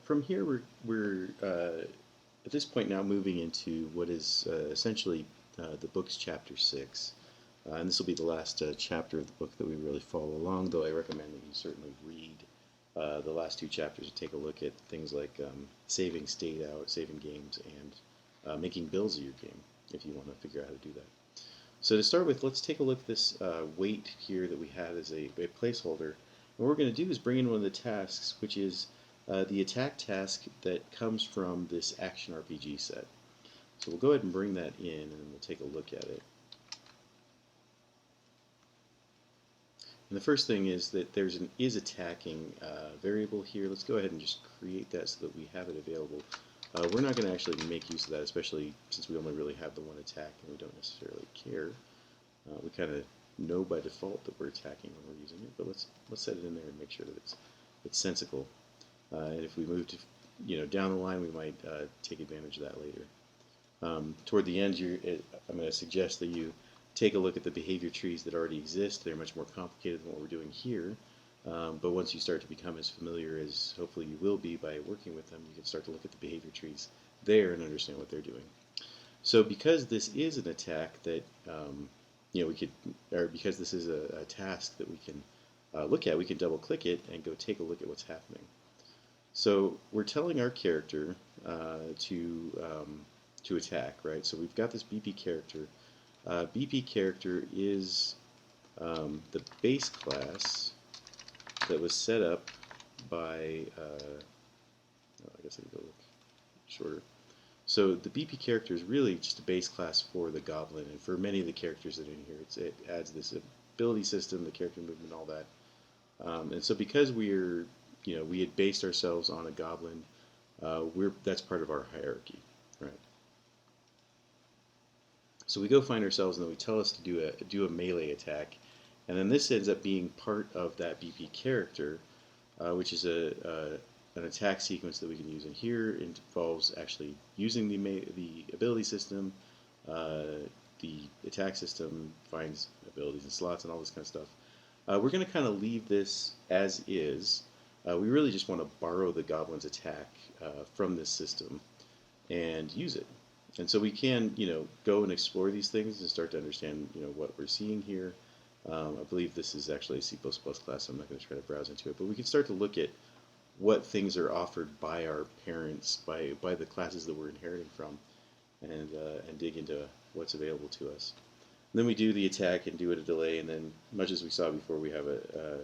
From here, we're at this point now moving into what is essentially the book's chapter 6. And this will be the last chapter of the book that we really follow along, though I recommend that you certainly read the last two chapters and take a look at things like saving state out, saving games, and making builds of your game if you want to figure out how to do that. So to start with, let's take a look at this weight here that we had as a placeholder. And what we're going to do is bring in one of the tasks, which is the attack task that comes from this Action RPG set. So we'll go ahead and bring that in, and we'll take a look at it. And the first thing is that there's an is attacking variable here. Let's go ahead and just create that so that we have it available. We're not going to actually make use of that, especially since we only really have the one attack and we don't necessarily care. We kind of know by default that we're attacking when we're using it, but let's set it in there and make sure that it's sensical. And if we move to down the line, we might take advantage of that later. Toward the end, I'm going to suggest that you take a look at the behavior trees that already exist. They're much more complicated than what we're doing here. But once you start to become as familiar as hopefully you will be by working with them, you can start to look at the behavior trees there and understand what they're doing. So because this is an attack that we could, or because this is a task that we can look at, we can double click it and go take a look at what's happening. So we're telling our character to attack, right? So we've got this BP character. BP character is the base class that was set up by, I guess I can go look shorter. So the BP character is really just a base class for the Goblin, and for many of the characters that are in here, it adds this ability system, the character movement, all that. And so because we had based ourselves on a Goblin, that's part of our hierarchy, right? So we go find ourselves, and then we tell us to do a melee attack, and then this ends up being part of that BP character, which is an attack sequence that we can use. And here it involves actually using the ability system. The attack system finds abilities and slots and all this kind of stuff. We're going to kind of leave this as is. We really just want to borrow the Goblin's attack from this system and use it. And so we can, go and explore these things and start to understand, what we're seeing here. I believe this is actually a C++ class, so I'm not going to try to browse into it. But we can start to look at what things are offered by our parents, by the classes that we're inheriting from, and dig into what's available to us. And then we do the attack and do it a delay, and then, much as we saw before, we have a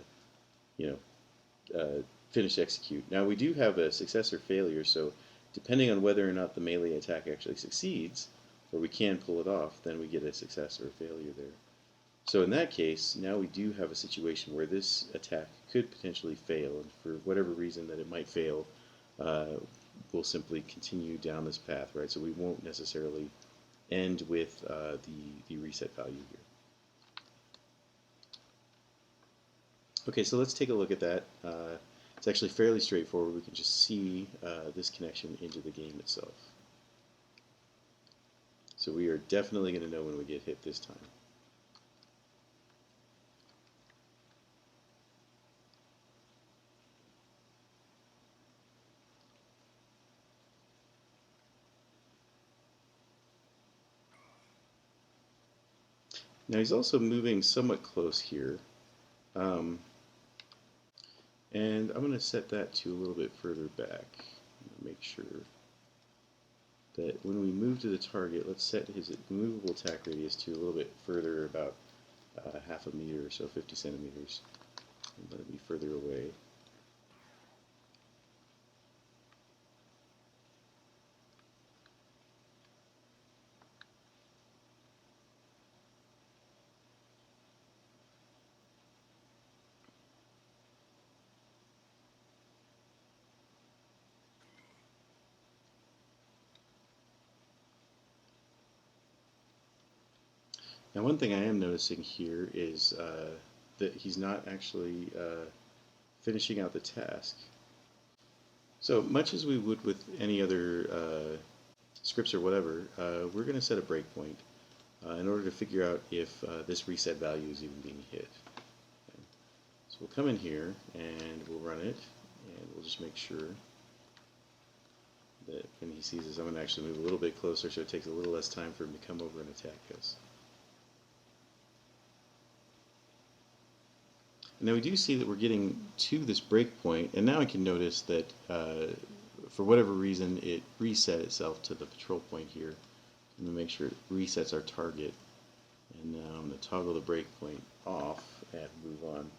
finish execute. Now we do have a success or failure, so depending on whether or not the melee attack actually succeeds, or we can pull it off, then we get a success or a failure there. So in that case, now we do have a situation where this attack could potentially fail, and for whatever reason that it might fail, we'll simply continue down this path, right? So we won't necessarily end with the reset value here. Okay, so let's take a look at that. It's actually fairly straightforward. We can just see this connection into the game itself. So we are definitely going to know when we get hit this time. Now he's also moving somewhat close here. And I'm going to set that to a little bit further back. Make sure that when we move to the target, let's set his movable attack radius to a little bit further, about half a meter or so, 50 centimeters. And let it be further away. Now one thing I am noticing here is that he's not actually finishing out the task. So much as we would with any other scripts or whatever, we're going to set a breakpoint in order to figure out if this reset value is even being hit. Okay. So we'll come in here and we'll run it, and we'll just make sure when he sees us. I'm going to actually move a little bit closer so it takes a little less time for him to come over and attack us. Now we do see that we're getting to this break point, and now I can notice that for whatever reason it reset itself to the patrol point here. I'm going to make sure it resets our target, and now I'm going to toggle the break point off and move on.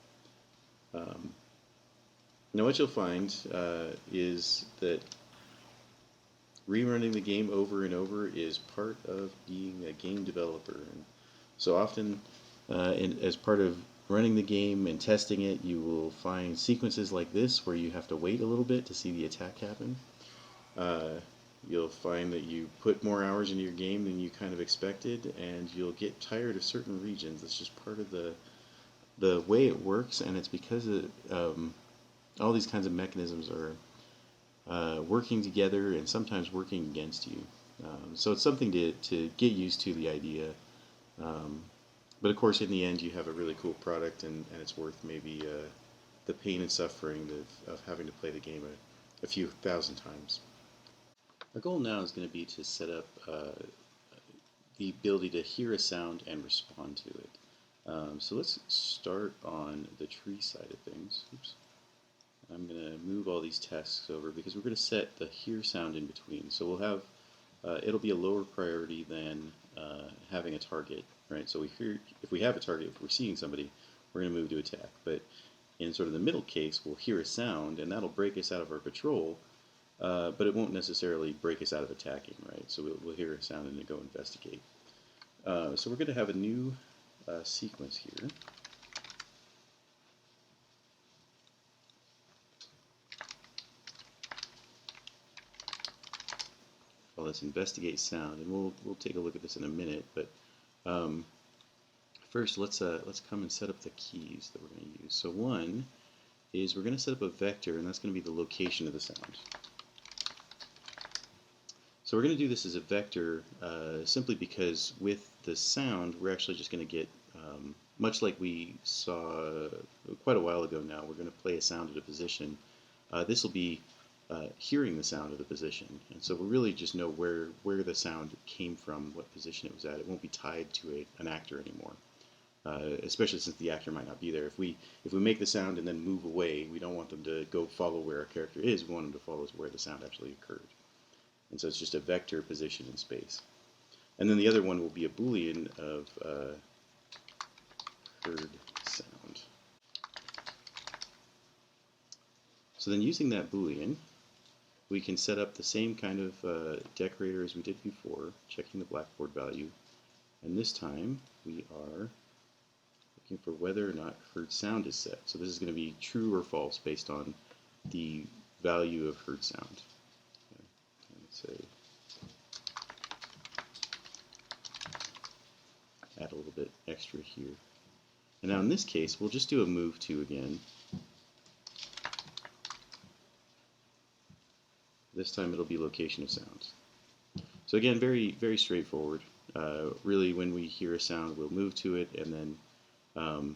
Now what you'll find is that rerunning the game over and over is part of being a game developer. And so often, as part of running the game and testing it, you will find sequences like this where you have to wait a little bit to see the attack happen. You'll find that you put more hours into your game than you kind of expected, and you'll get tired of certain regions. That's just part of the way it works, and it's because all these kinds of mechanisms are working together and sometimes working against you. So it's something to get used to, the idea. But of course, in the end, you have a really cool product, and it's worth maybe the pain and suffering of having to play the game a few thousand times. Our goal now is going to be to set up the ability to hear a sound and respond to it. So let's start on the tree side of things. Oops. I'm going to move all these tasks over because we're going to set the hear sound in between. So we'll have, it'll be a lower priority than having a target, right? So if we have a target, if we're seeing somebody, we're going to move to attack. But in sort of the middle case, we'll hear a sound, and that'll break us out of our patrol, but it won't necessarily break us out of attacking, right? So we'll hear a sound and then go investigate. So we're going to have a new sequence here. Call this investigate sound, and we'll take a look at this in a minute. But first, let's come and set up the keys that we're going to use. So one is we're going to set up a vector, and that's going to be the location of the sound. So we're going to do this as a vector simply because with the sound, we're actually just going to get, much like we saw quite a while ago now, we're going to play a sound at a position. This will be hearing the sound of the position, and so we'll really just know where the sound came from, what position it was at. It won't be tied to an actor anymore, especially since the actor might not be there. If we make the sound and then move away, we don't want them to go follow where our character is. We want them to follow where the sound actually occurred, and so it's just a vector position in space. And then the other one will be a Boolean of heard sound. So then using that Boolean, we can set up the same kind of decorator as we did before, checking the blackboard value. And this time we are looking for whether or not heard sound is set. So this is going to be true or false based on the value of heard sound. Okay. Let's say add a little bit extra here. And now in this case, we'll just do a move to again. This time it'll be location of sounds. So again, very, very straightforward. Really, when we hear a sound, we'll move to it, and then, and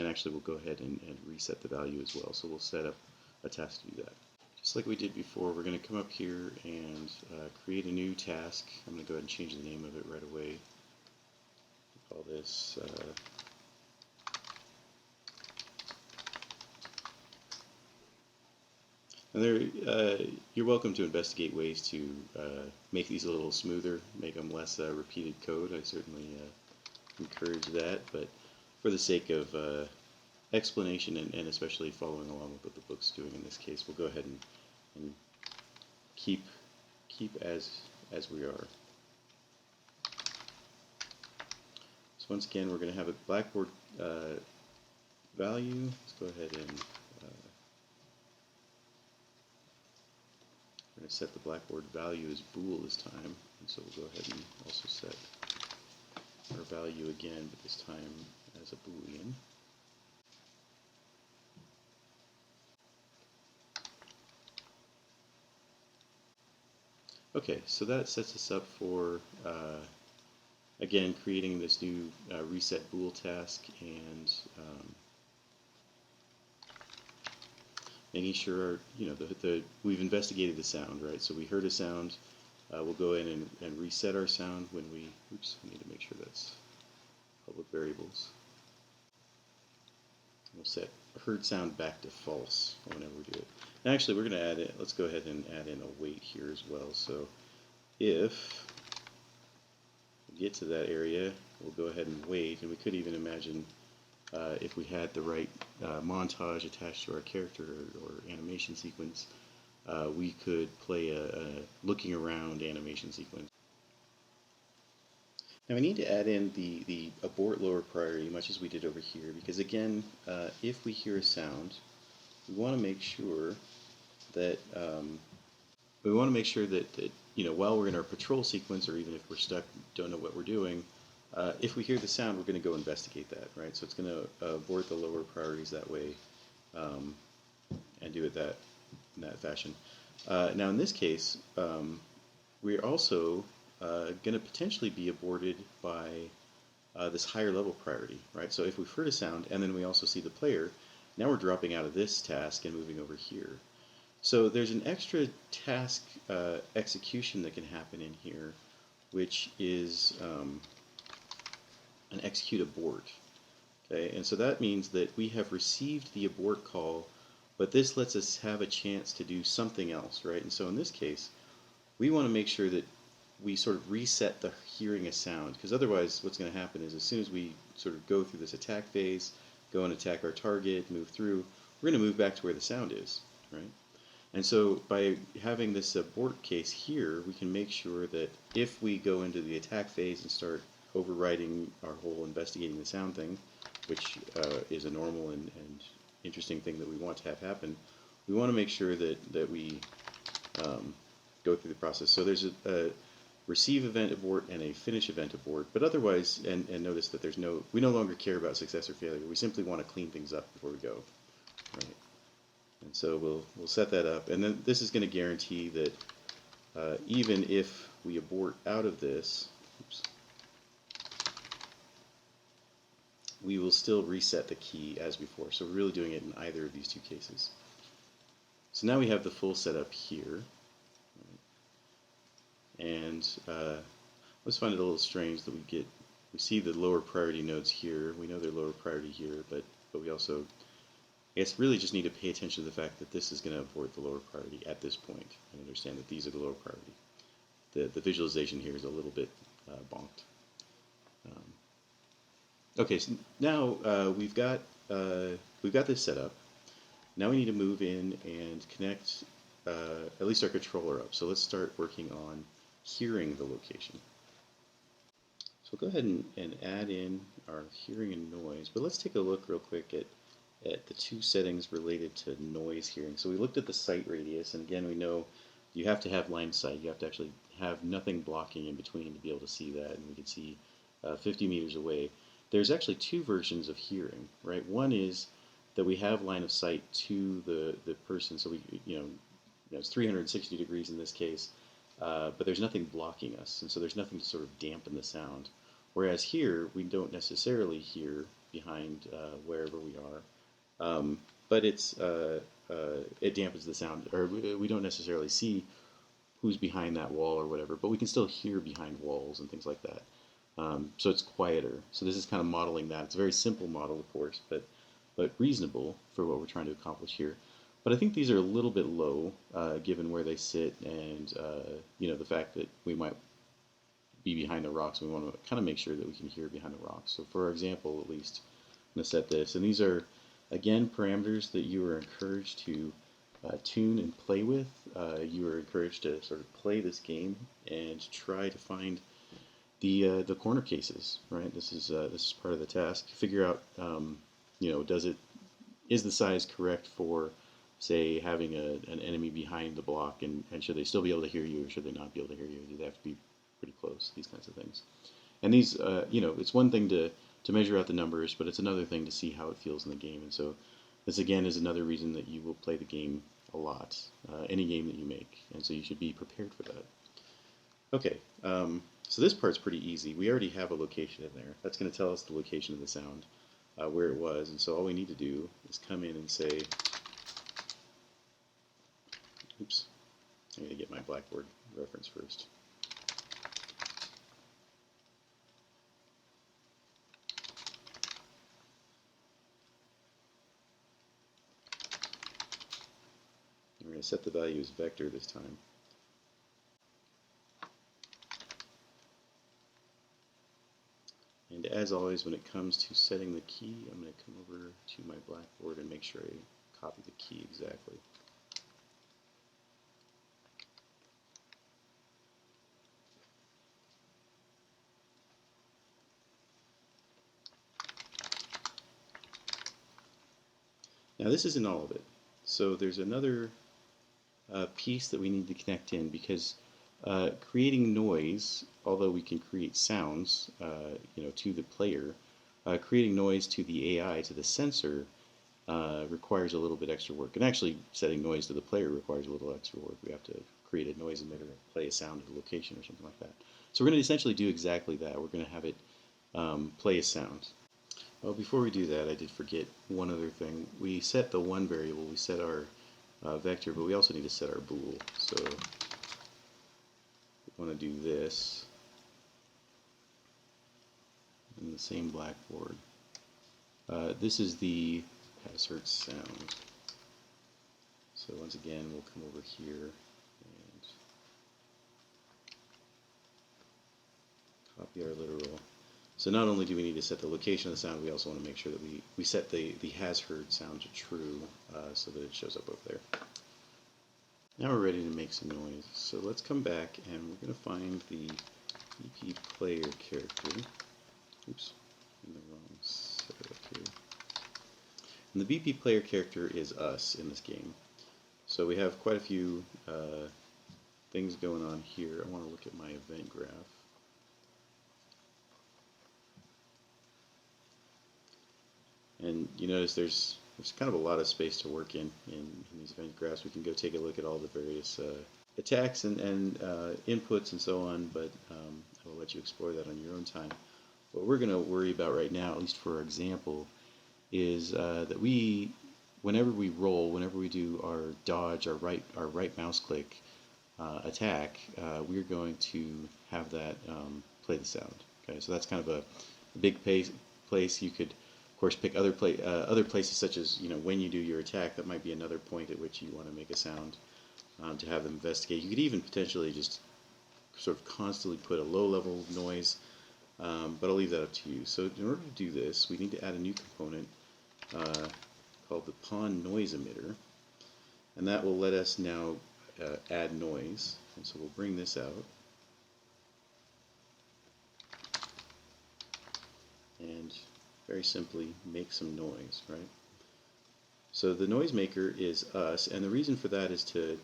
actually we'll go ahead and reset the value as well. So we'll set up a task to do that. Just like we did before, we're going to come up here and create a new task. I'm going to go ahead and change the name of it right away. We'll call this and there, you're welcome to investigate ways to make these a little smoother, make them less repeated code. I certainly encourage that, but for the sake of explanation and especially following along with what the book's doing in this case, we'll go ahead and keep as we are. So once again, we're going to have a blackboard value. Let's go ahead and we're going to set the blackboard value as bool this time, and so we'll go ahead and also set our value again, but this time as a Boolean. Okay, so that sets us up for, again, creating this new reset bool task, and making sure we've investigated the sound, right? So we heard a sound. We'll go in and reset our sound when we. Oops, we need to make sure that's public variables. We'll set heard sound back to false whenever we do it. Now, actually, we're going to add it. Let's go ahead and add in a wait here as well. So if we get to that area, we'll go ahead and wait, and we could even imagine if we had the right montage attached to our character or animation sequence, we could play a looking around animation sequence. Now we need to add in the abort lower priority, much as we did over here, because again, if we hear a sound, we want to make sure that while we're in our patrol sequence, or even if we're stuck, don't know what we're doing, if we hear the sound, we're going to go investigate that, right? So it's going to abort the lower priorities that way, and do it in that fashion. Now in this case, we're also going to potentially be aborted by this higher level priority, right? So if we've heard a sound and then we also see the player, now we're dropping out of this task and moving over here. So there's an extra task execution that can happen in here, which is an execute abort. Okay, and so that means that we have received the abort call, but this lets us have a chance to do something else, right? And so in this case, we want to make sure that we sort of reset the hearing a sound, because otherwise what's going to happen is as soon as we sort of go through this attack phase, go and attack our target, move through, we're going to move back to where the sound is, right? And so by having this abort case here, we can make sure that if we go into the attack phase and start overriding our whole investigating the sound thing, which is a normal and interesting thing that we want to have happen, we want to make sure that we go through the process. So there's a receive event abort and a finish event abort, but otherwise, and notice that we no longer care about success or failure. We simply want to clean things up before we go, right? And so we'll set that up, and then this is going to guarantee that even if we abort out of this, oops, we will still reset the key as before. So we're really doing it in either of these two cases. So now we have the full setup here. And I always find it a little strange that we see the lower priority nodes here. We know they're lower priority here, but we also, I guess, really just need to pay attention to the fact that this is going to abort the lower priority at this point and understand that these are the lower priority. The visualization here is a little bit bonked. Okay, so now we've got this set up. Now we need to move in and connect at least our controller up. So let's start working on hearing the location. So we'll go ahead and add in our hearing and noise, but let's take a look real quick at the two settings related to noise hearing. So we looked at the sight radius, and again we know you have to have line of sight. You have to actually have nothing blocking in between to be able to see that, and we can see 50 meters away. There's actually two versions of hearing, right? One is that we have line of sight to the person, so it's 360 degrees in this case, but there's nothing blocking us, and so there's nothing to sort of dampen the sound. Whereas here, we don't necessarily hear behind wherever we are, but it dampens the sound, or we don't necessarily see who's behind that wall or whatever, but we can still hear behind walls and things like that. So it's quieter. So this is kind of modeling that. It's a very simple model, of course, but reasonable for what we're trying to accomplish here. But I think these are a little bit low, given where they sit and the fact that we might be behind the rocks. We want to kind of make sure that we can hear behind the rocks. So for example, at least, I'm going to set this. And these are, again, parameters that you are encouraged to tune and play with. You are encouraged to sort of play this game and try to find the corner cases, right? This is part of the task. Figure out, is the size correct for, say, having an enemy behind the block, and should they still be able to hear you, or should they not be able to hear you? Do they have to be pretty close? These kinds of things. And these, it's one thing to measure out the numbers, but it's another thing to see how it feels in the game. And so this again is another reason that you will play the game a lot, any game that you make, and so you should be prepared for that. Okay. So this part's pretty easy. We already have a location in there. That's going to tell us the location of the sound, where it was. And so all we need to do is come in and say Oops, I'm going to get my Blackboard reference first. We're going to set the value as vector this time. And as always, when it comes to setting the key, I'm going to come over to my Blackboard and make sure I copy the key exactly. Now this isn't all of it. So there's another piece that we need to connect in, because creating noise, although we can create sounds, to the player, creating noise to the AI, to the sensor, requires a little bit extra work. And actually, setting noise to the player requires a little extra work. We have to create a noise emitter, play a sound at a location or something like that. So we're going to essentially do exactly that. We're going to have it play a sound. Well, before we do that, I did forget one other thing. We set the one variable, we set our vector, but we also need to set our bool. So we want to do this in the same Blackboard. This is the Hazard sound. So once again, we'll come over here and copy our literal. So not only do we need to set the location of the sound, we also want to make sure that we set the has heard sound to true so that it shows up over there. Now we're ready to make some noise. So let's come back and we're going to find the BP player character. Oops, in the wrong setup here. And the BP player character is us in this game. So we have quite a few things going on here. I want to look at my event graph. And you notice there's kind of a lot of space to work in these event graphs. We can go take a look at all the various attacks and inputs and so on, but I will let you explore that on your own time. What we're going to worry about right now, at least for our example, is that whenever we roll, whenever we do our dodge, our right mouse click attack, we're going to have that play the sound. Okay, so that's kind of a big place. You could, of course, pick other places, such as when you do your attack. That might be another point at which you want to make a sound to have them investigate. You could even potentially just sort of constantly put a low-level noise, but I'll leave that up to you. So in order to do this, we need to add a new component called the pawn noise emitter, and that will let us now add noise. And so we'll bring this out, and very simply make some noise, right? So the noise maker is us, and the reason for that is to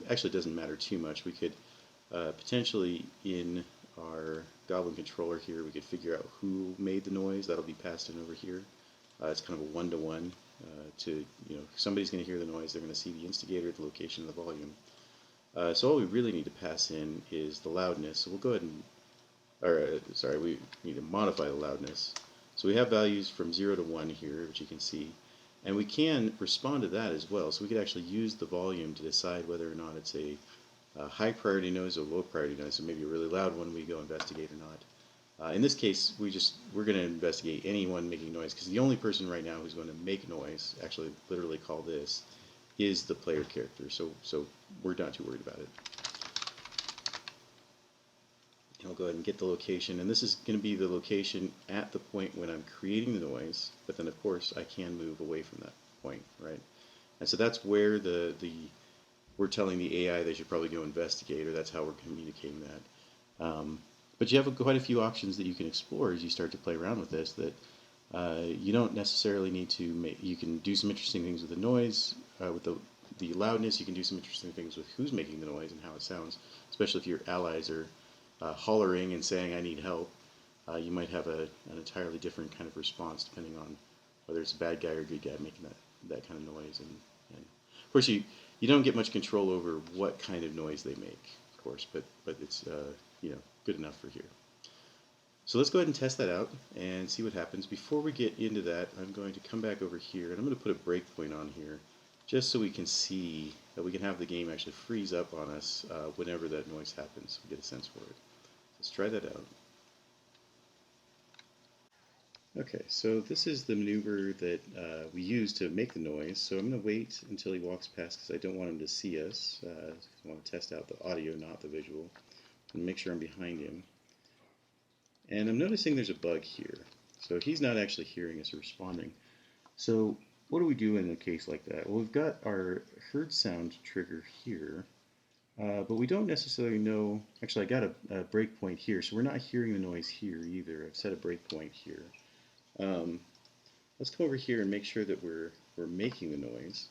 actually it doesn't matter too much. We could potentially in our Goblin controller here, we could figure out who made the noise. That'll be passed in over here. It's kind of a one-to-one to, somebody's going to hear the noise. They're going to see the instigator, the location, and the volume. So all we really need to pass in is the loudness. So we'll go ahead and, we need to modify the loudness. So we have values from 0 to 1 here, which you can see. And we can respond to that as well. So we could actually use the volume to decide whether or not it's a high priority noise or low priority noise. So maybe a really loud one we go investigate or not. In this case, we're going to investigate anyone making noise, because the only person right now who's going to make noise, actually literally call this, is the player character. So we're not too worried about it. And I'll go ahead and get the location, and this is going to be the location at the point when I'm creating the noise, but then of course I can move away from that point, right? And so that's where we're telling the AI they should probably go investigate, or that's how we're communicating that. But you have quite a few options that you can explore as you start to play around with this, that you don't necessarily need to make. You can do some interesting things with the noise, with the loudness. You can do some interesting things with who's making the noise and how it sounds, especially if your allies are hollering and saying, "I need help." You might have an entirely different kind of response depending on whether it's a bad guy or a good guy making that kind of noise. And of course, you don't get much control over what kind of noise they make, of course, but it's good enough for here. So let's go ahead and test that out and see what happens. Before we get into that, I'm going to come back over here, and I'm going to put a breakpoint on here just so we can see that we can have the game actually freeze up on us whenever that noise happens. We get a sense for it. Let's try that out. Okay, so this is the maneuver that we use to make the noise. So I'm going to wait until he walks past because I don't want him to see us. I want to test out the audio, not the visual, and make sure I'm behind him. And I'm noticing there's a bug here. So he's not actually hearing us or responding. So what do we do in a case like that? Well, we've got our heard sound trigger here, but we don't necessarily know. Actually, I got a breakpoint here, so we're not hearing the noise here either. I've set a breakpoint here. Let's come over here and make sure that we're making the noise.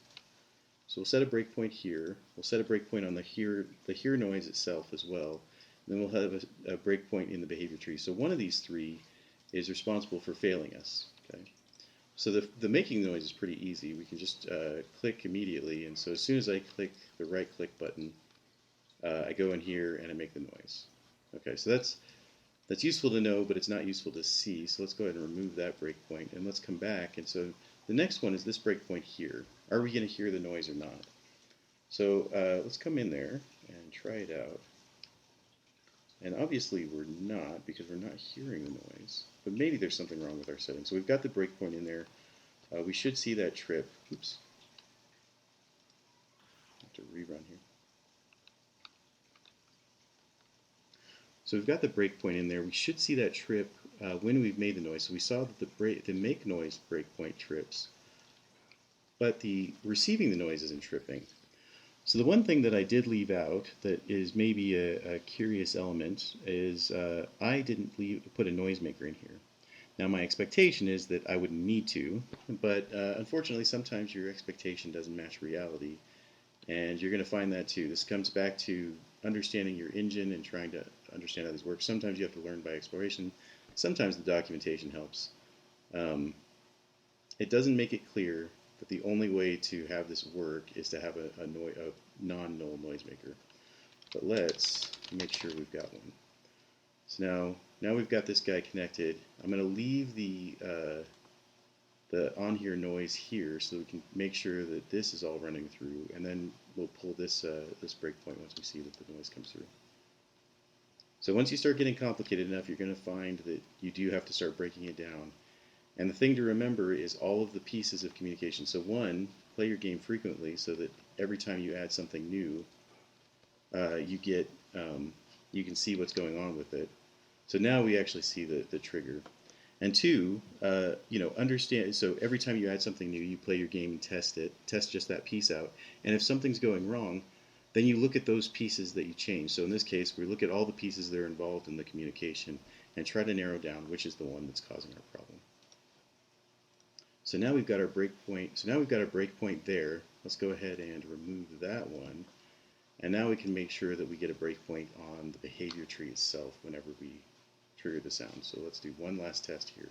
So we'll set a breakpoint here. We'll set a breakpoint on the hear noise itself as well. And then we'll have a breakpoint in the behavior tree. So one of these three is responsible for failing us. Okay. So the making noise is pretty easy. We can just click immediately, and so as soon as I click the right click button, I go in here and I make the noise. Okay, so that's useful to know, but it's not useful to see. So let's go ahead and remove that breakpoint, and let's come back. And so the next one is this breakpoint here. Are we going to hear the noise or not? So let's come in there and try it out. And obviously we're not, because we're not hearing the noise. But maybe there's something wrong with our settings. So we've got the breakpoint in there. We should see that trip. Oops. I have to rerun here. So we've got the breakpoint in there. We should see that trip when we've made the noise. So we saw that the make noise breakpoint trips, but the receiving the noise isn't tripping. So the one thing that I did leave out that is maybe a curious element is I didn't put a noisemaker in here. Now my expectation is that I wouldn't need to, but unfortunately sometimes your expectation doesn't match reality, and you're going to find that too. This comes back to understanding your engine and trying to understand how this works. Sometimes you have to learn by exploration. Sometimes the documentation helps. It doesn't make it clear that the only way to have this work is to have a non-null noisemaker. But let's make sure we've got one. So now we've got this guy connected. I'm going to leave the on here noise here so we can make sure that this is all running through, and then we'll pull this this breakpoint once we see that the noise comes through. So once you start getting complicated enough, you're going to find that you do have to start breaking it down. And the thing to remember is all of the pieces of communication. So one, play your game frequently so that every time you add something new, you can see what's going on with it. So now we actually see the trigger. And two, understand. So every time you add something new, you play your game and test it, test just that piece out. And if something's going wrong, then you look at those pieces that you change. So in this case, we look at all the pieces that are involved in the communication and try to narrow down which is the one that's causing our problem. So now we've got our breakpoint. So now we've got our breakpoint there. Let's go ahead and remove that one. And now we can make sure that we get a breakpoint on the behavior tree itself whenever we trigger the sound. So let's do one last test here.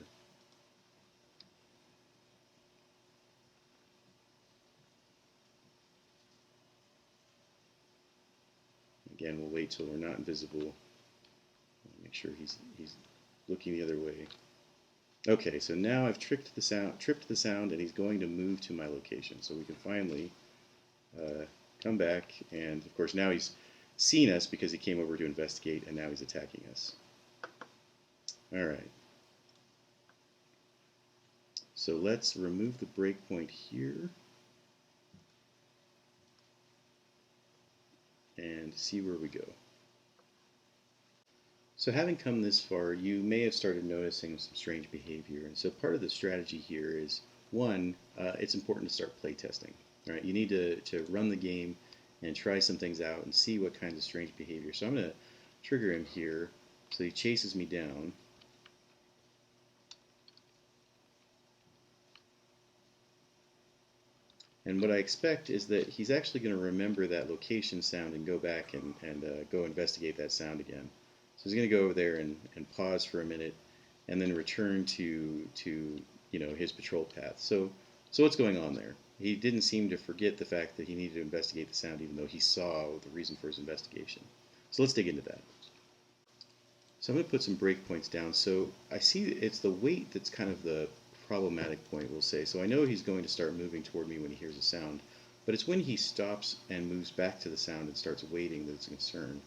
Again, we'll wait till we're not invisible. Make sure he's looking the other way. Okay, so now I've tripped the sound, and he's going to move to my location. So we can finally come back, and of course now he's seen us because he came over to investigate, and now he's attacking us. All right. So let's remove the breakpoint here and see where we go. So having come this far, you may have started noticing some strange behavior. And so part of the strategy here is, one, it's important to start playtesting. Right? You need to run the game and try some things out and see what kinds of strange behavior. So I'm going to trigger him here so he chases me down. And what I expect is that he's actually going to remember that location sound and go back and go investigate that sound again. So he's going to go over there and pause for a minute and then return to his patrol path. So what's going on there? He didn't seem to forget the fact that he needed to investigate the sound even though he saw the reason for his investigation. So let's dig into that. So I'm going to put some breakpoints down. So I see it's the weight that's kind of the problematic point, we'll say. So I know he's going to start moving toward me when he hears a sound. but it's when he stops and moves back to the sound and starts waiting that it's a concern.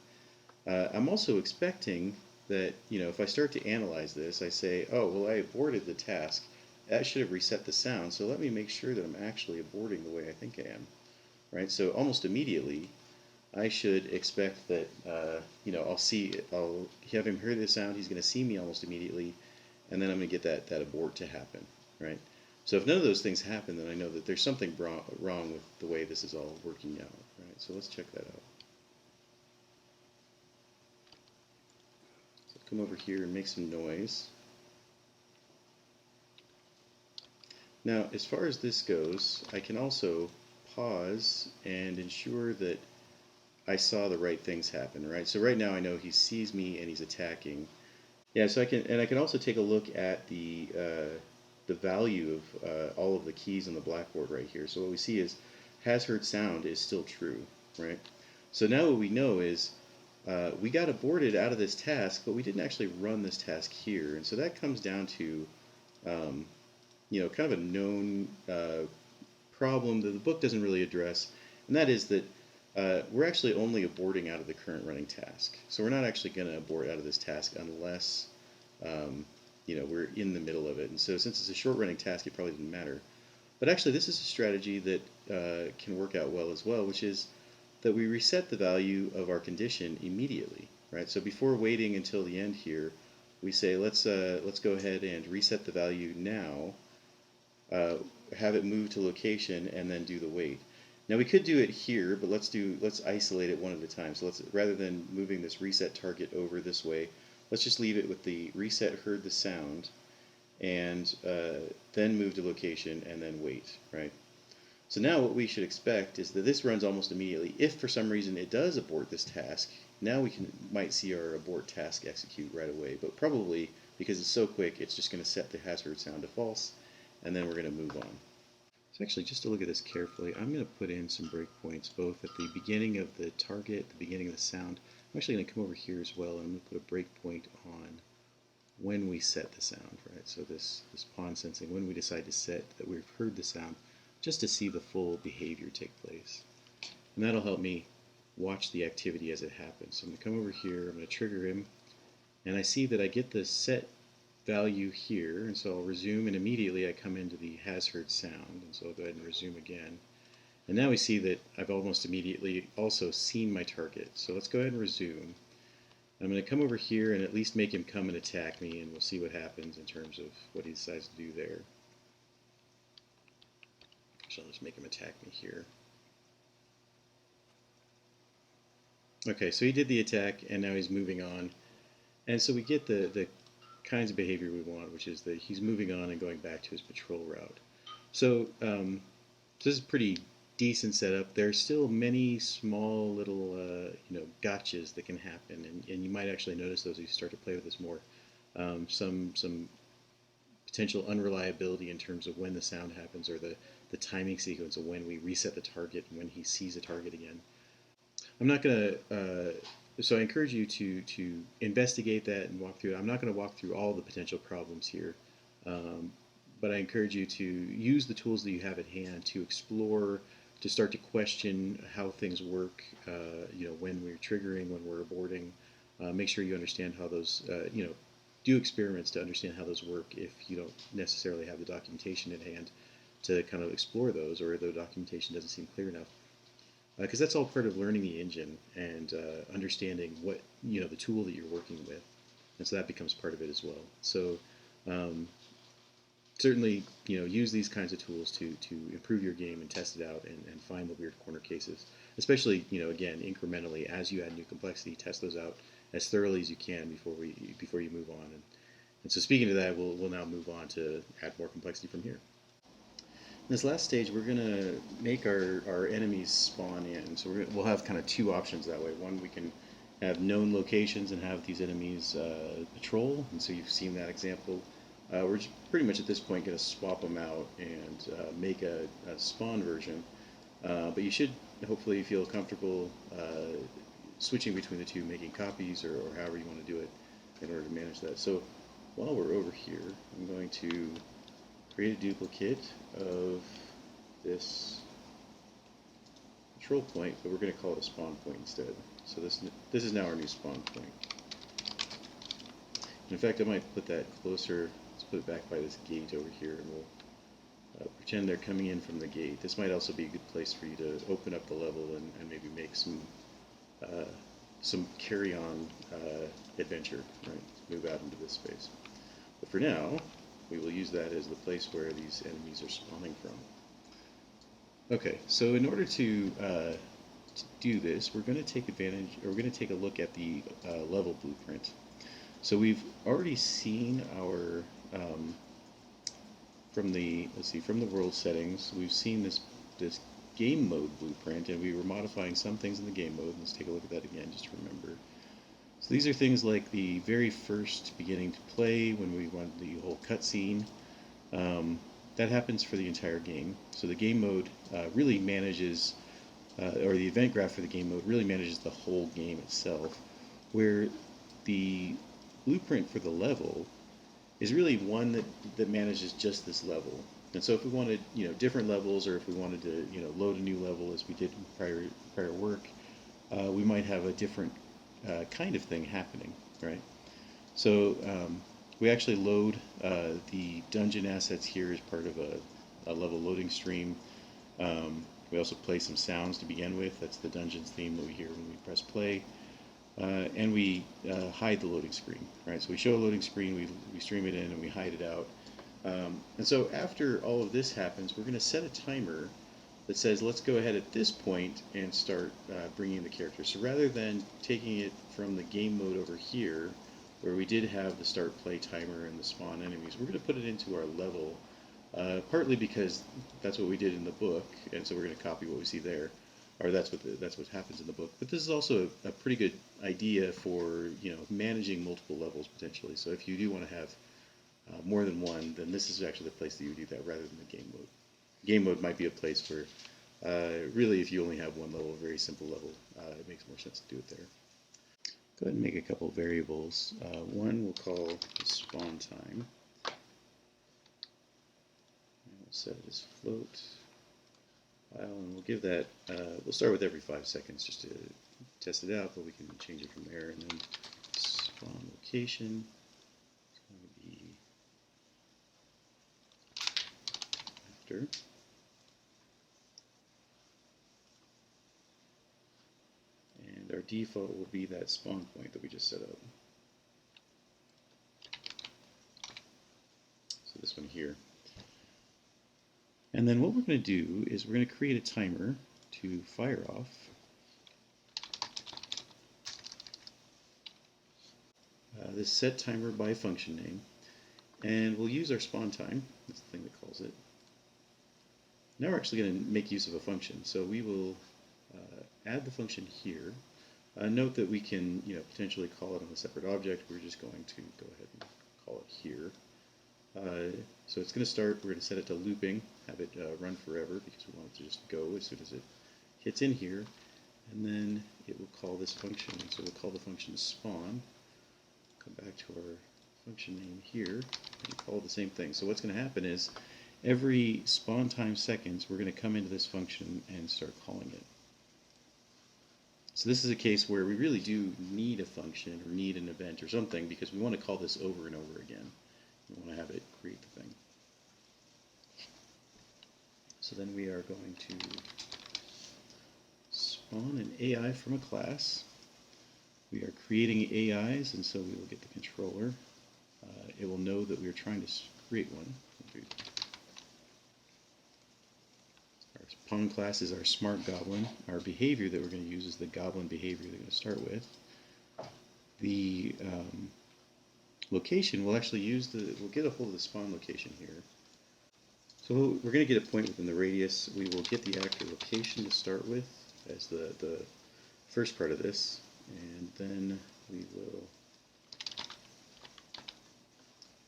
I'm also expecting that, if I start to analyze this, I say, oh, well, I aborted the task. That should have reset the sound, so let me make sure that I'm actually aborting the way I think I am, right? So almost immediately, I should expect that, I'll have him hear the sound, he's going to see me almost immediately, and then I'm going to get that abort to happen, right? So if none of those things happen, then I know that there's something wrong with the way this is all working out, right? So let's check that out. So come over here and make some noise. Now, as far as this goes, I can also pause and ensure that I saw the right things happen, right? So right now I know he sees me and he's attacking. Yeah, so I can also take a look at the value of all of the keys on the blackboard right here. So what we see is has heard sound is still true, right? So now what we know is we got aborted out of this task, but we didn't actually run this task here, and so that comes down to um, kind of a known problem that the book doesn't really address, and that is that we're actually only aborting out of the current running task. So we're not actually going to abort out of this task unless we're in the middle of it. And so since it's a short running task, it probably doesn't matter. But actually, this is a strategy that can work out well as well, which is that we reset the value of our condition immediately, right? So before waiting until the end here, we say let's go ahead and reset the value now, uh, have it move to location, and then do the wait. Now we could do it here, but let's isolate it one at a time. So let's, rather than moving this reset target over this way, let's just leave it with the reset heard the sound, and then move to location and then wait, right? So now what we should expect is that this runs almost immediately. If for some reason it does abort this task, now we might see our abort task execute right away. But probably because it's so quick, it's just going to set the has heard sound to false, and then we're going to move on. So actually, just to look at this carefully, I'm going to put in some breakpoints both at the beginning of the target, the beginning of the sound. I'm actually going to come over here as well, and I'm going to put a breakpoint on when we set the sound, right? So this pawn sensing, when we decide to set that we've heard the sound, just to see the full behavior take place. And that'll help me watch the activity as it happens. So I'm going to come over here, I'm going to trigger him, and I see that I get the set value here, and so I'll resume, and immediately I come into the has heard sound, and so I'll go ahead and resume again. And now we see that I've almost immediately also seen my target. So let's go ahead and resume. I'm going to come over here and at least make him come and attack me, and we'll see what happens in terms of what he decides to do there. So I'll just make him attack me here. Okay, so he did the attack, and now he's moving on. And so we get the kinds of behavior we want, which is that he's moving on and going back to his patrol route. So this is pretty decent setup. There's still many small little gotchas that can happen, and you might actually notice those as you start to play with this more. Some potential unreliability in terms of when the sound happens, or the timing sequence of when we reset the target and when he sees a target again. I'm not going to. So I encourage you to investigate that and walk through it. I'm not going to walk through all the potential problems here, but I encourage you to use the tools that you have at hand to explore, to start to question how things work. When we're triggering, when we're aborting, make sure you understand how those. Do experiments to understand how those work if you don't necessarily have the documentation at hand to kind of explore those, or the documentation doesn't seem clear enough. Because that's all part of learning the engine and understanding what the tool that you're working with, and so that becomes part of it as well. So um, certainly use these kinds of tools to improve your game and test it out and find the weird corner cases. Especially again incrementally as you add new complexity, test those out as thoroughly as you can before you move on. And so speaking to that, we'll now move on to add more complexity from here. In this last stage, we're going to make our enemies spawn in. So we'll have kind of two options that way. One, we can have known locations and have these enemies patrol. And so you've seen that example. We're just pretty much at this point going to swap them out and make a spawn version. But you should hopefully feel comfortable switching between the two, making copies or however you want to do it in order to manage that. So while we're over here, I'm going to create a duplicate of this control point, but we're going to call it a spawn point instead. So this is now our new spawn point. In fact, I might put that closer. Let's put it back by this gate over here, and we'll pretend they're coming in from the gate. This might also be a good place for you to open up the level and maybe make some carry-on adventure, right? Move out into this space. But for now, we will use that as the place where these enemies are spawning from. Okay, so in order to do this, we're going to take advantage, or we're going to take a look at the level blueprint. So we've already seen our from the world settings, we've seen this game mode blueprint, and we were modifying some things in the game mode. Let's take a look at that again, just to remember. So these are things like the very first beginning to play, when we want the whole cutscene. That happens for the entire game. So the game mode really manages, or the event graph for the game mode really manages the whole game itself, where the blueprint for the level is really one that manages just this level. And so if we wanted, different levels, or if we wanted to, load a new level as we did in prior work, we might have a different kind of thing happening, right? So we actually load the dungeon assets here as part of a level loading stream. We also play some sounds to begin with. That's the dungeons theme that we hear when we press play. And we hide the loading screen, right? So we show a loading screen, we stream it in, and we hide it out. And so after all of this happens, we're going to set a timer that says, let's go ahead at this point and start bringing in the characters. So rather than taking it from the game mode over here, where we did have the start play timer and the spawn enemies, we're going to put it into our level, partly because that's what we did in the book, and so we're going to copy what we see there. Or that's what happens in the book. But this is also a pretty good idea for managing multiple levels potentially. So if you do want to have more than one, then this is actually the place that you would do that rather than the game mode. Game mode might be a place where really if you only have one level, a very simple level, it makes more sense to do it there. Go ahead and make a couple of variables. One we'll call the spawn time. And we'll set it as float. And we'll give that, we'll start with every 5 seconds just to test it out, but we can change it from there. And then spawn location is going to be after. And our default will be that spawn point that we just set up. So this one here. And then what we're going to do is we're going to create a timer to fire off this set timer by function name, and we'll use our spawn time. That's the thing that calls it. Now we're actually going to make use of a function, so we will add the function here. Note that we can potentially call it on a separate object. We're just going to go ahead and call it here. So it's going to start, we're going to set it to looping, have it run forever because we want it to just go as soon as it hits in here, and then it will call this function. So we'll call the function spawn, come back to our function name here, and call the same thing. So what's going to happen is every spawn time seconds we're going to come into this function and start calling it. So this is a case where we really do need a function or need an event or something because we want to call this over and over again. We want to have it create the thing. So then we are going to spawn an AI from a class. We are creating AIs, and so we will get the controller. It will know that we are trying to create one. Our pawn class is our smart goblin. Our behavior that we're going to use is the goblin behavior that we're going to start with. The location, we'll actually use we'll get a hold of the spawn location here. So we're going to get a point within the radius. We will get the actor location to start with as the first part of this, and then we will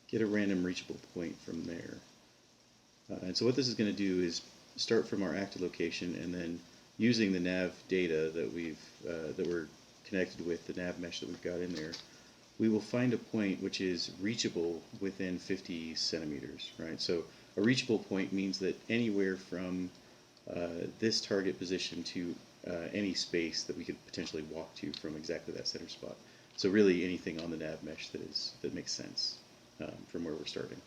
get a random reachable point from there. And so what this is going to do is start from our actor location, and then using the nav data that we're connected with, the nav mesh that we've got in there, we will find a point which is reachable within 50 centimeters, right? So a reachable point means that anywhere from this target position to any space that we could potentially walk to from exactly that center spot. So really anything on the nav mesh that makes sense from where we're starting.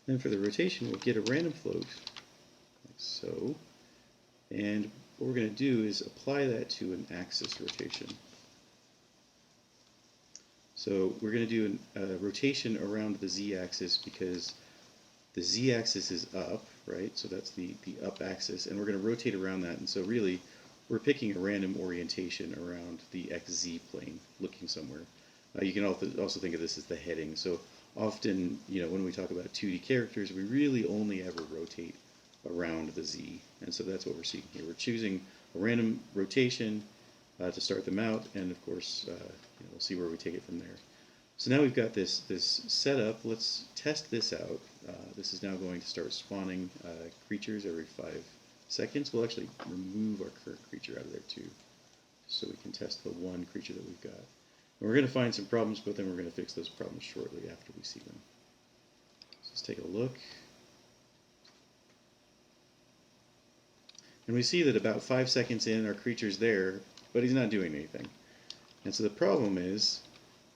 Then for the rotation, we'll get a random float, like so, and what we're going to do is apply that to an axis rotation. So we're going to do a rotation around the z-axis because the z-axis is up, right? So that's the up axis, and we're going to rotate around that. And so really, we're picking a random orientation around the xz plane, looking somewhere. You can also think of this as the heading. So often, when we talk about 2D characters, we really only ever rotate around the z, and so that's what we're seeing here. We're choosing a random rotation to start them out, and of course, we'll see where we take it from there. So now we've got this set up. Let's test this out. This is now going to start spawning creatures every 5 seconds. We'll actually remove our current creature out of there too, so we can test the one creature that we've got. And we're going to find some problems, but then we're going to fix those problems shortly after we see them. So let's take a look. And we see that about 5 seconds in, our creature's there, but he's not doing anything. And so the problem is,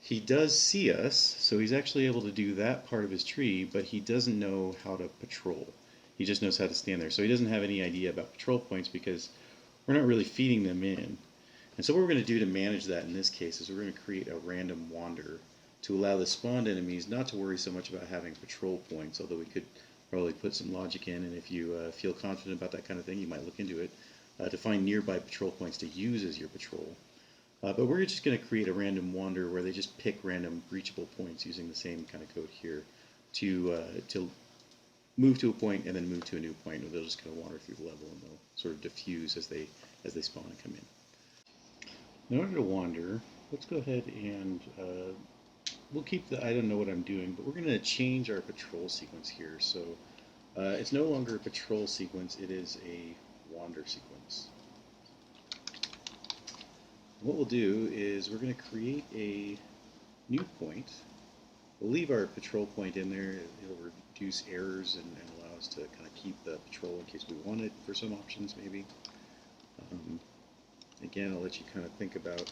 he does see us, so he's actually able to do that part of his tree, but he doesn't know how to patrol. He just knows how to stand there. So he doesn't have any idea about patrol points because we're not really feeding them in. And so what we're going to do to manage that in this case is we're going to create a random wander to allow the spawned enemies not to worry so much about having patrol points, although we could probably put some logic in, and if you feel confident about that kind of thing, you might look into it, to find nearby patrol points to use as your patrol. But we're just going to create a random wander where they just pick random reachable points using the same kind of code here to move to a point and then move to a new point, and they'll just kind of wander through the level and they'll sort of diffuse as they spawn and come in. In order to wander, let's go ahead and we'll keep the I don't know what I'm doing, but we're going to change our patrol sequence here. So it's no longer a patrol sequence, it is a wander sequence. What we'll do is we're going to create a new point. We'll leave our patrol point in there. It'll reduce errors and allow us to kind of keep the patrol in case we want it for some options maybe. Again, I'll let you kind of think about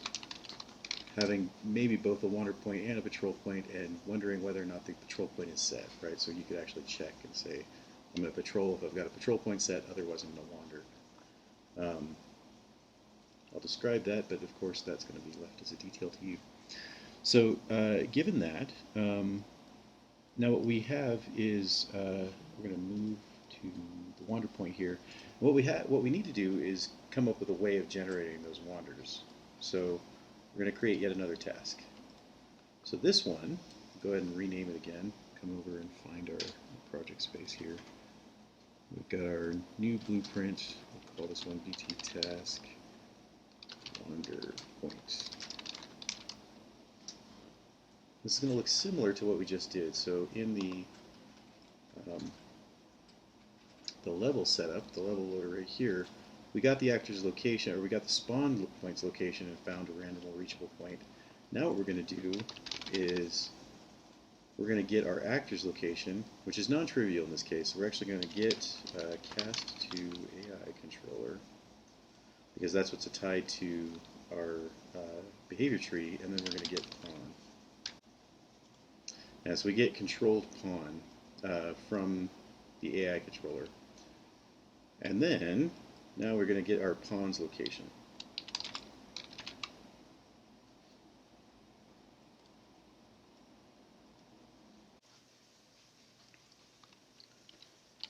having maybe both a wander point and a patrol point and wondering whether or not the patrol point is set, right? So you could actually check and say, I'm going to patrol if I've got a patrol point set, otherwise I'm going to wander. I'll describe that, but of course that's going to be left as a detail to you. So given that, now what we have is we're going to move to the wander point here. What we need to do is come up with a way of generating those wanders. So we're going to create yet another task. So this one, go ahead and rename it again. Come over and find our project space here. We've got our new blueprint. We'll call this one BT task wander point. This is going to look similar to what we just did. So in the level setup, the level loader right here, we got the actor's location, or we got the spawn point's location and found a random or reachable point. Now what we're going to do is we're going to get our actor's location, which is non-trivial in this case. We're actually going to get cast to AI controller, because that's what's tied to our behavior tree, and then we're going to get pawn. And so we get controlled pawn from the AI controller. And then, now we're going to get our pawn's location.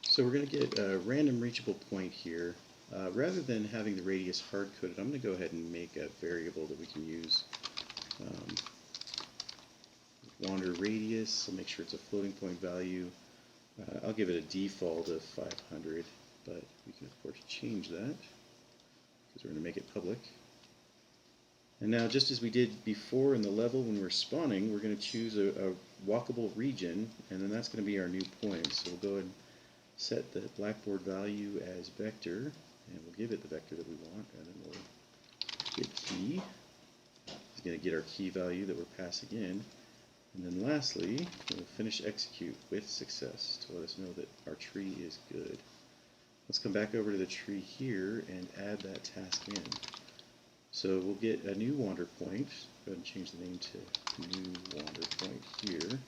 So we're going to get a random reachable point here. Rather than having the radius hard-coded, I'm going to go ahead and make a variable that we can use. Wander radius, I'll make sure it's a floating point value. I'll give it a default of 500, but we can of course change that because we're going to make it public. And now, just as we did before in the level when we were spawning, we're going to choose a walkable region, and then that's going to be our new point. So we'll go ahead and set the Blackboard value as vector, and we'll give it the vector that we want, and then we'll get key. It's going to get our key value that we're passing in. And then lastly, we'll finish execute with success to let us know that our tree is good. Let's come back over to the tree here and add that task in. So we'll get a new wander point. Go ahead and change the name to new wander point here.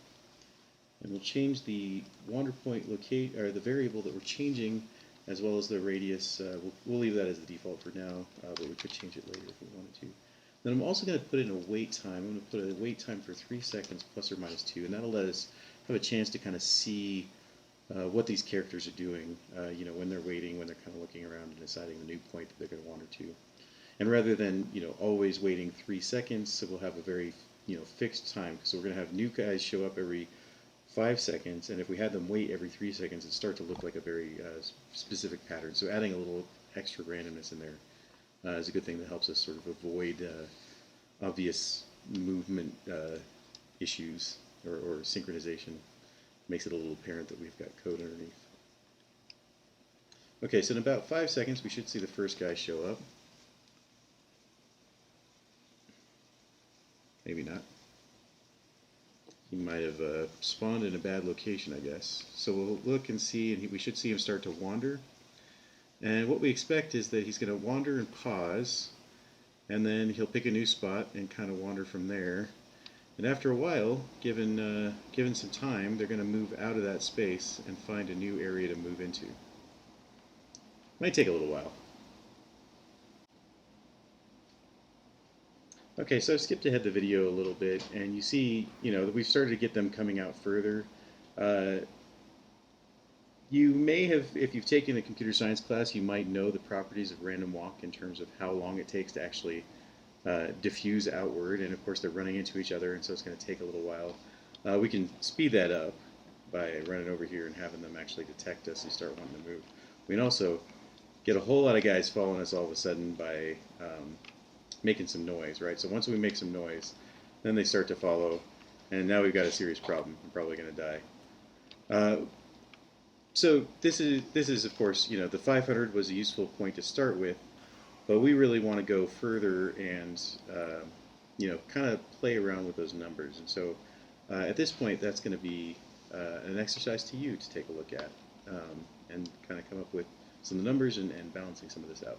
And we'll change the wander point locate, or the variable that we're changing, as well as the radius. We'll leave that as the default for now, but we could change it later if we wanted to. Then I'm also going to put in a wait time. I'm going to put a wait time for 3 seconds plus or minus 2, and that'll let us have a chance to kind of see what these characters are doing, when they're waiting, when they're kind of looking around and deciding the new point that they're going to wander to. And rather than, always waiting 3 seconds, so we'll have a very, fixed time, because we're going to have new guys show up every 5 seconds, and if we had them wait every 3 seconds, it'd start to look like a very specific pattern. So adding a little extra randomness in there is a good thing that helps us sort of avoid obvious movement issues or synchronization. Makes it a little apparent that we've got code underneath. Okay, so in about 5 seconds, we should see the first guy show up. Maybe not. He might have spawned in a bad location, I guess. So we'll look and see, and we should see him start to wander. And what we expect is that he's going to wander and pause, and then he'll pick a new spot and kind of wander from there. And after a while, given some time, they're going to move out of that space and find a new area to move into. Might take a little while. Okay, so I've skipped ahead the video a little bit, and you see, that we've started to get them coming out further. You may have, if you've taken a computer science class, you might know the properties of random walk in terms of how long it takes to actually diffuse outward, and of course they're running into each other, and so it's going to take a little while. We can speed that up by running over here and having them actually detect us and start wanting to move. We can also get a whole lot of guys following us all of a sudden by making some noise, right? So once we make some noise, then they start to follow, and now we've got a serious problem. I'm probably going to die. So this is of course, the 500 was a useful point to start with, but we really want to go further and kind of play around with those numbers. And so at this point, that's going to be an exercise to you to take a look at and kind of come up with some numbers and balancing some of this out.